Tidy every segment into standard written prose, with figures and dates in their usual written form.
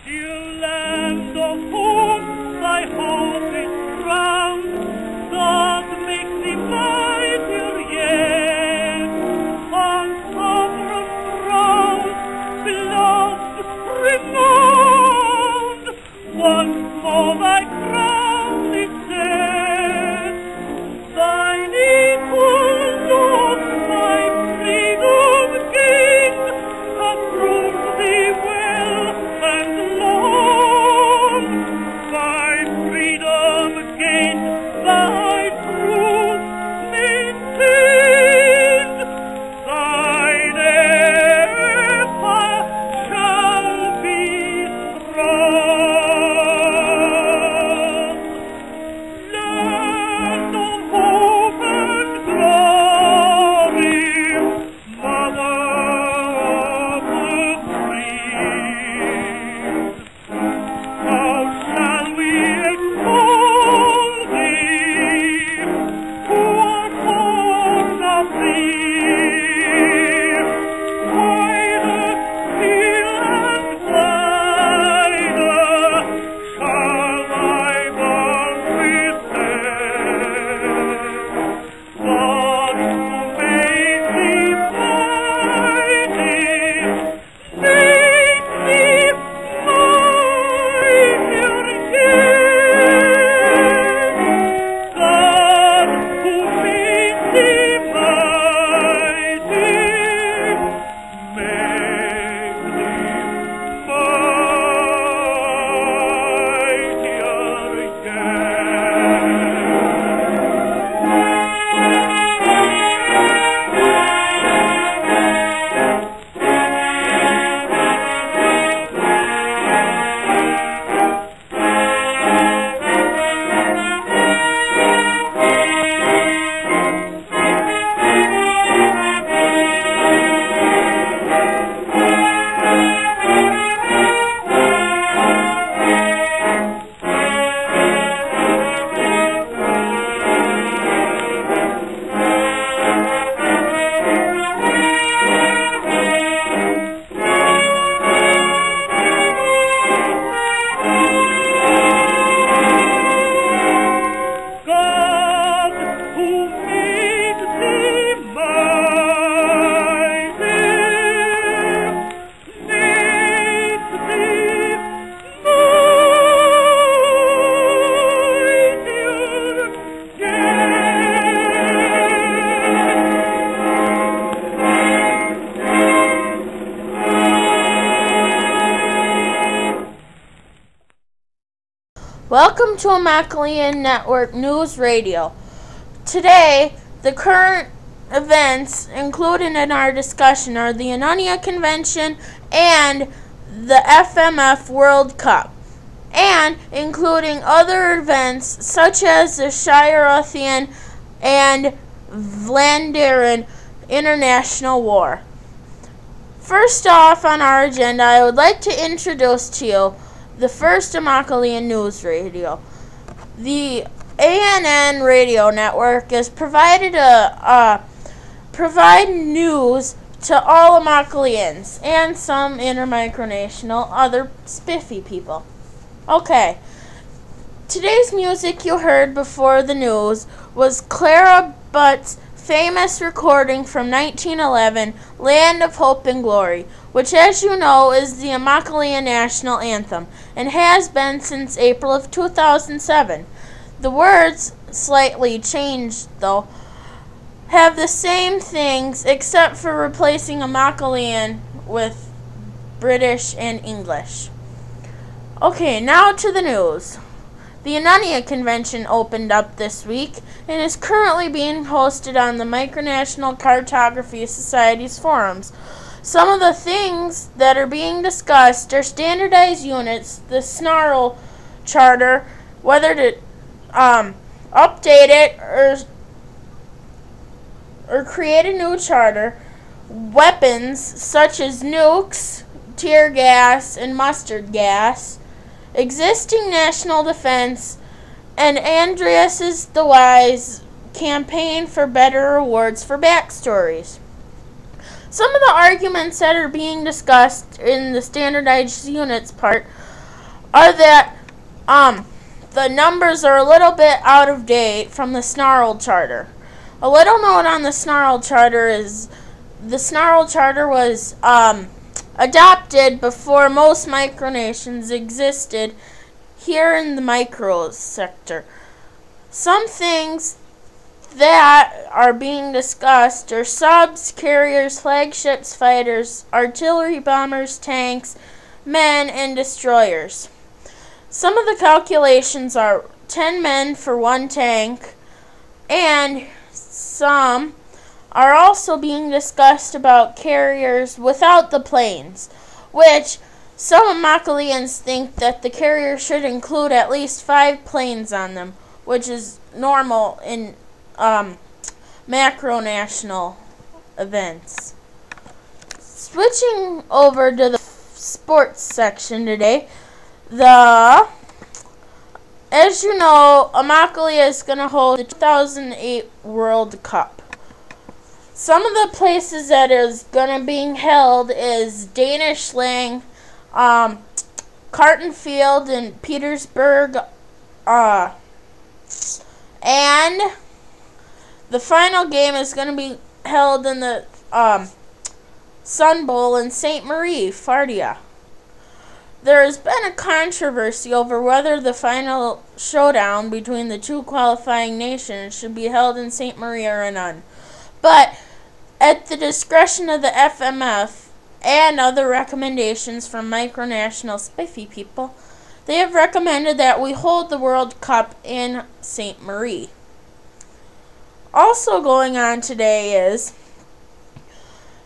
Dear land of home, thy hope is crowned, God make thee mightier yet. On sovereign ground, beloved, renowned, once more thy crown is set. Thine equal Lord, thy freedom gained, hath ruled thee well and long. Thy freedom gained, thy truth maintained, thine empire shall be strong. Land of hope and glory, mother of the free, how shall we extol thee, who art born of thee? Wider, still and wider shall thy boundaries stand. God who made thee mighty, make thee mightier yet. God who made thee mighty, make thee mightier God who made thee mighty, make thee mightier Welcome to Amokolian Network News Radio. Today, the current events included in our discussion are the Anunia Convention and the FMF World Cup, and including other events such as the Shirerithian and Vlandeeren International War. First off on our agenda, I would like to introduce to you the first Amokolian News Radio. The ANN radio network is provide news to all Amokolians and some intermicronational other spiffy people. Okay, today's music you heard before the news was Clara Butt's famous recording from 1911, Land of Hope and Glory, which, as you know, is the Amokolian national anthem and has been since April of 2007. The words, slightly changed though, have the same things except for replacing Amokolian with British and English. Okay, now to the news. The Anunia Convention opened up this week and is currently being hosted on the Micronational Cartography Society's forums. Some of the things that are being discussed are standardized units, the Snarl Charter, whether to update it or create a new charter, weapons such as nukes, tear gas, and mustard gas, existing national defense, and Andreas the Wise campaign for better rewards for backstories. Some of the arguments that are being discussed in the standardized units part are that the numbers are a little bit out of date from the Snarl Charter. A little note on the Snarl Charter is the Snarl Charter was adopted before most micronations existed here in the micro sector. Some things that are being discussed are subs, carriers, flagships, fighters, artillery, bombers, tanks, men, and destroyers. Some of the calculations are 10 men for 1 tank, and some are also being discussed about carriers without the planes, which some Amokolians think that the carrier should include at least 5 planes on them, which is normal in macro-national events. Switching over to the sports section today, as you know, Amokolia is going to hold the 2008 World Cup. Some of the places that is going to be held is Danish Slang, Carton Field in Petersburg, and the final game is going to be held in the Sun Bowl in Ste. Marie, Fardia. There has been a controversy over whether the final showdown between the 2 qualifying nations should be held in Ste. Marie or none. But at the discretion of the FMF and other recommendations from micronational spiffy people, they have recommended that we hold the World Cup in Ste. Marie. Also going on today is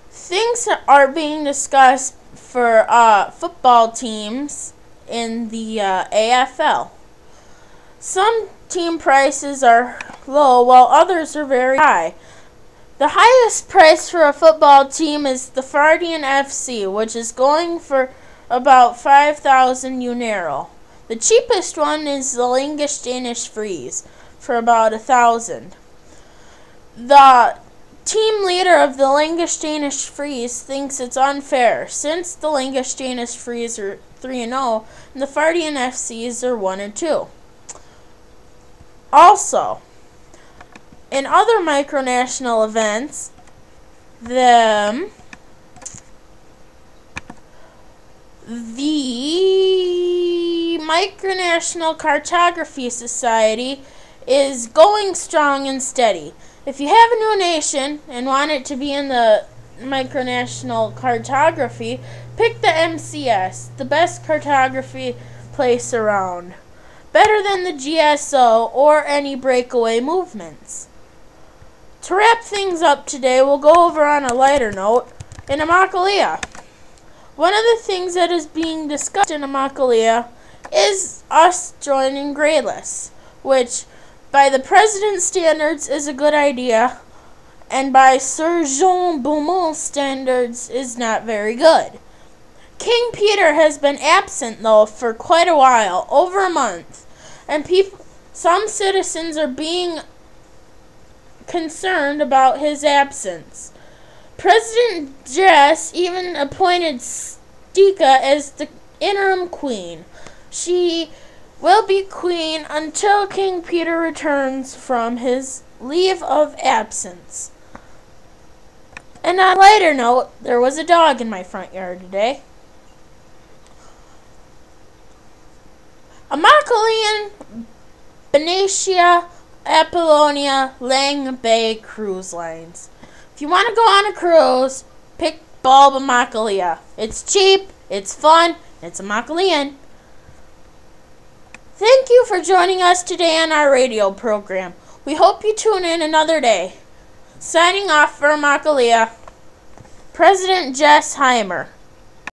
things are being discussed for football teams in the AFL. Some team prices are low while others are very high. The highest price for a football team is the Fardian FC, which is going for about 5,000 €. The cheapest one is the Lingish Danish Freeze for about 1,000. The team leader of the Lingish Danish Freeze thinks it's unfair since the Lingish Danish Freeze are 3-0 and the Fardian FCs are 1-2. Also, in other micronational events, the Micronational Cartography Society is going strong and steady. If you have a new nation and want it to be in the micronational cartography, pick the MCS, the best cartography place around. Better than the GSO or any breakaway movements. To wrap things up today, we'll go over on a lighter note in Amokolia. One of the things that is being discussed in Amokolia is us joining Grayless, which by the President's standards is a good idea, and by Sir Jean Beaumont's standards is not very good. King Peter has been absent, though, for quite a while, over a month, and some citizens are being concerned about his absence. President Jess even appointed Stika as the interim queen. She will be queen until King Peter returns from his leave of absence. And on a lighter note, there was a dog in my front yard today. Amokolian Benicia Apollonia Lang Bay Cruise Lines. If you want to go on a cruise, pick Bulb Amokolia. It's cheap, it's fun, it's Amokolian. Thank you for joining us today on our radio program. We hope you tune in another day. Signing off for Amokolia, President Jess Heimer.